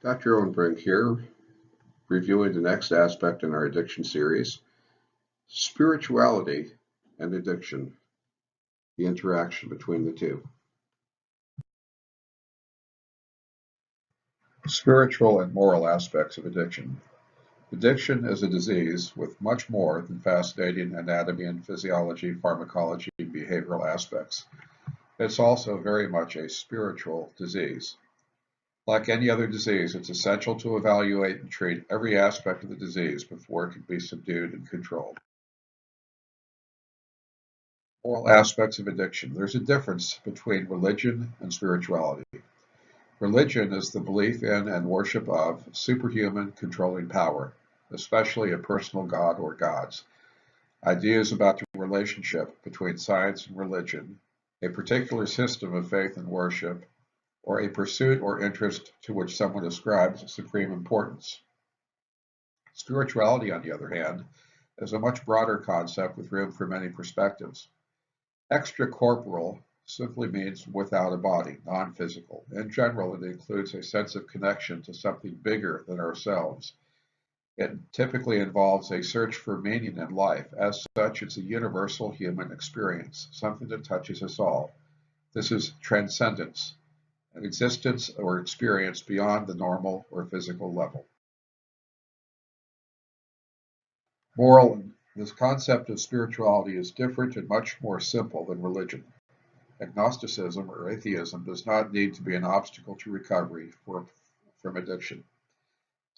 Dr. Owen Brink here, reviewing the next aspect in our addiction series, spirituality and addiction, the interaction between the two. Spiritual and moral aspects of addiction. Addiction is a disease with much more than fascinating anatomy and physiology, pharmacology, and behavioral aspects. It's also very much a spiritual disease. Like any other disease, it's essential to evaluate and treat every aspect of the disease before it can be subdued and controlled. Moral aspects of addiction. There's a difference between religion and spirituality. Religion is the belief in and worship of superhuman controlling power, especially a personal god or gods. Ideas about the relationship between science and religion, a particular system of faith and worship, or a pursuit or interest to which someone ascribes supreme importance. Spirituality, on the other hand, is a much broader concept with room for many perspectives. Extracorporeal simply means without a body, non-physical. In general, it includes a sense of connection to something bigger than ourselves. It typically involves a search for meaning in life. As such, it's a universal human experience, something that touches us all. This is transcendence, an existence or experience beyond the normal or physical level. Moral, this concept of spirituality is different and much more simple than religion. Agnosticism or atheism does not need to be an obstacle to recovery from addiction.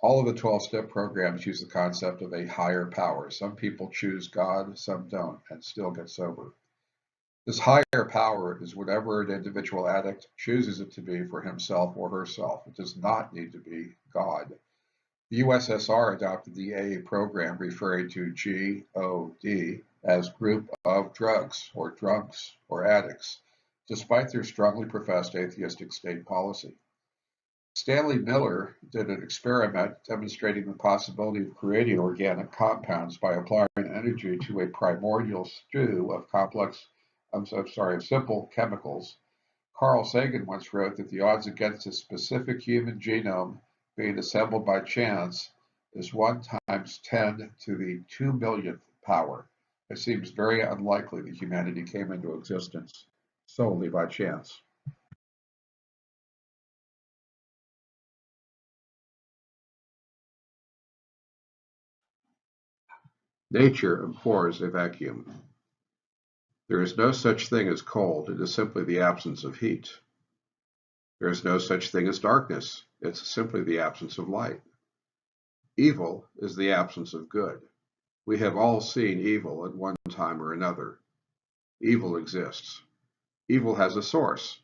All of the 12-step programs use the concept of a higher power. Some people choose God, some don't, and still get sober. This higher power is whatever an individual addict chooses it to be for himself or herself. It does not need to be God. The USSR adopted the AA program referring to GOD as group of drugs or drunks or addicts, despite their strongly professed atheistic state policy. Stanley Miller did an experiment demonstrating the possibility of creating organic compounds by applying energy to a primordial stew of simple chemicals. Carl Sagan once wrote that the odds against a specific human genome being assembled by chance is 1 times 10 to the 2 millionth power. It seems very unlikely that humanity came into existence solely by chance. Nature abhors a vacuum. There is no such thing as cold, it is simply the absence of heat. There is no such thing as darkness, it's simply the absence of light. Evil is the absence of good. We have all seen evil at one time or another. Evil exists. Evil has a source.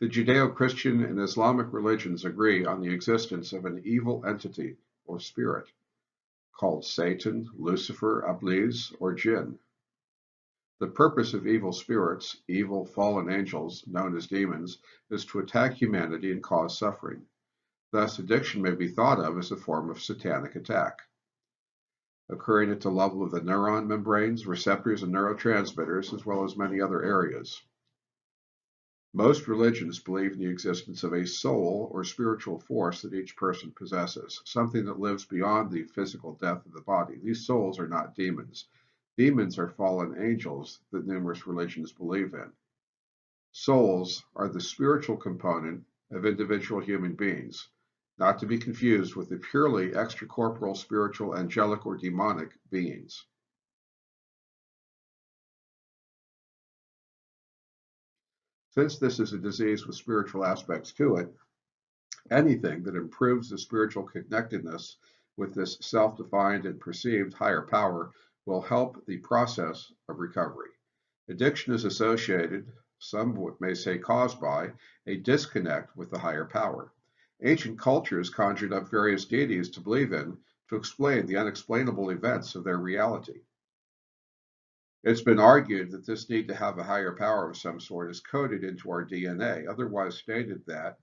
The Judeo-Christian and Islamic religions agree on the existence of an evil entity or spirit called Satan, Lucifer, Iblis, or Jinn. The purpose of evil spirits, evil fallen angels known as demons, is to attack humanity and cause suffering. Thus, addiction may be thought of as a form of satanic attack, occurring at the level of the neuron membranes, receptors, and neurotransmitters, as well as many other areas. Most religions believe in the existence of a soul or spiritual force that each person possesses, something that lives beyond the physical death of the body. These souls are not demons. Demons are fallen angels that numerous religions believe in. Souls are the spiritual component of individual human beings, not to be confused with the purely extracorporeal, spiritual, angelic, or demonic beings. Since this is a disease with spiritual aspects to it, anything that improves the spiritual connectedness with this self-defined and perceived higher power will help the process of recovery. Addiction is associated, some may say caused by, a disconnect with the higher power. Ancient cultures conjured up various deities to believe in to explain the unexplainable events of their reality. It's been argued that this need to have a higher power of some sort is coded into our DNA, otherwise stated that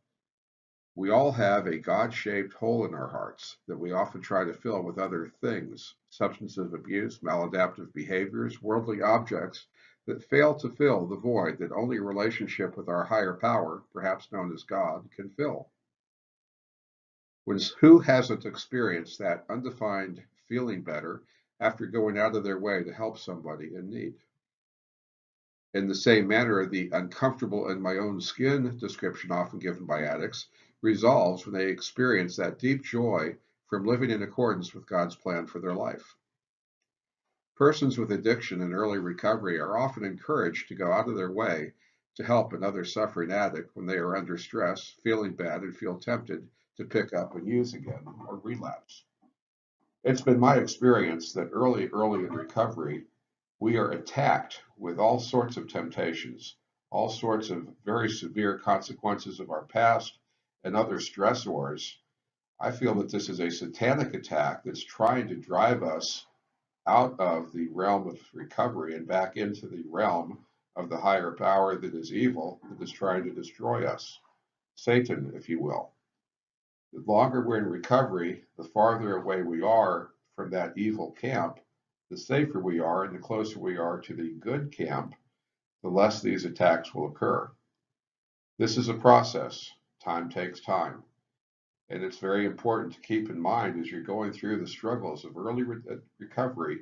we all have a God-shaped hole in our hearts that we often try to fill with other things, substance abuse, maladaptive behaviors, worldly objects that fail to fill the void that only a relationship with our higher power, perhaps known as God, can fill. Who hasn't experienced that undefined feeling better after going out of their way to help somebody in need? In the same manner, the uncomfortable in my own skin description often given by addicts resolves when they experience that deep joy from living in accordance with God's plan for their life. Persons with addiction and early recovery are often encouraged to go out of their way to help another suffering addict when they are under stress, feeling bad, and feel tempted to pick up and use again or relapse. It's been my experience that early in recovery, we are attacked with all sorts of temptations, all sorts of very severe consequences of our past and other stressors. I feel that this is a satanic attack that's trying to drive us out of the realm of recovery and back into the realm of the higher power that is evil, that is trying to destroy us. Satan, if you will. The longer we're in recovery, the farther away we are from that evil camp, the safer we are and the closer we are to the good camp, the less these attacks will occur. This is a process. Time takes time. And it's very important to keep in mind as you're going through the struggles of early recovery,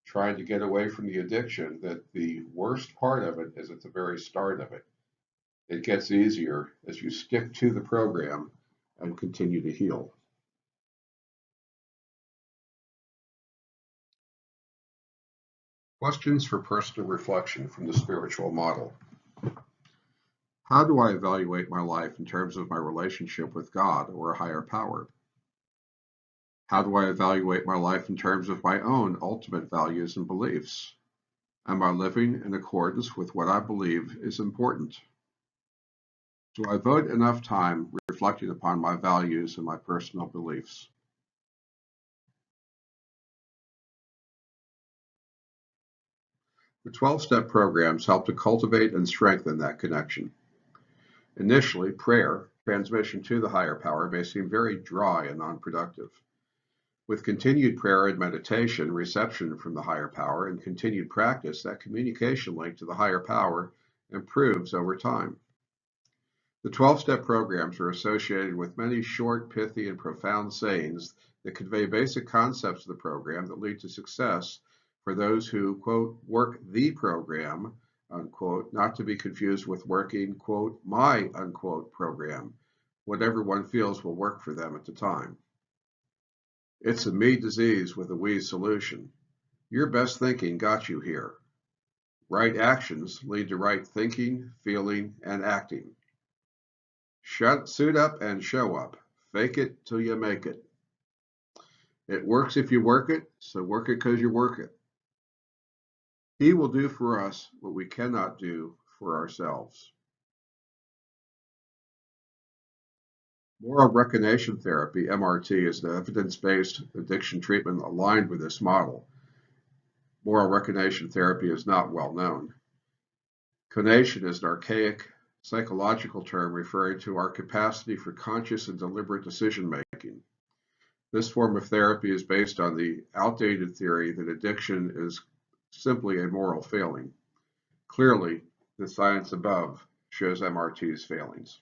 trying to get away from the addiction, that the worst part of it is at the very start of it. It gets easier as you stick to the program and continue to heal. Questions for personal reflection from the spiritual model. How do I evaluate my life in terms of my relationship with God or a higher power? How do I evaluate my life in terms of my own ultimate values and beliefs? Am I living in accordance with what I believe is important? Do I devote enough time reflecting upon my values and my personal beliefs? The 12-step programs help to cultivate and strengthen that connection. Initially, prayer, transmission to the higher power, may seem very dry and non-productive. With continued prayer and meditation, reception from the higher power, and continued practice, that communication link to the higher power improves over time. The 12-step programs are associated with many short, pithy, and profound sayings that convey basic concepts of the program that lead to success for those who, quote, work the program, unquote, not to be confused with working, quote, my, unquote, program, whatever one feels will work for them at the time. It's a me disease with a we solution. Your best thinking got you here. Right actions lead to right thinking, feeling, and acting. Suit up and show up. Fake it till you make it. It works if you work it, so work it because you work it. He will do for us what we cannot do for ourselves. Moral recognition therapy, MRT, is an evidence-based addiction treatment aligned with this model. Moral recognition therapy is not well known. Conation is an archaic psychological term referring to our capacity for conscious and deliberate decision-making. This form of therapy is based on the outdated theory that addiction is simply a moral failing. Clearly, the science above shows MRT's failings.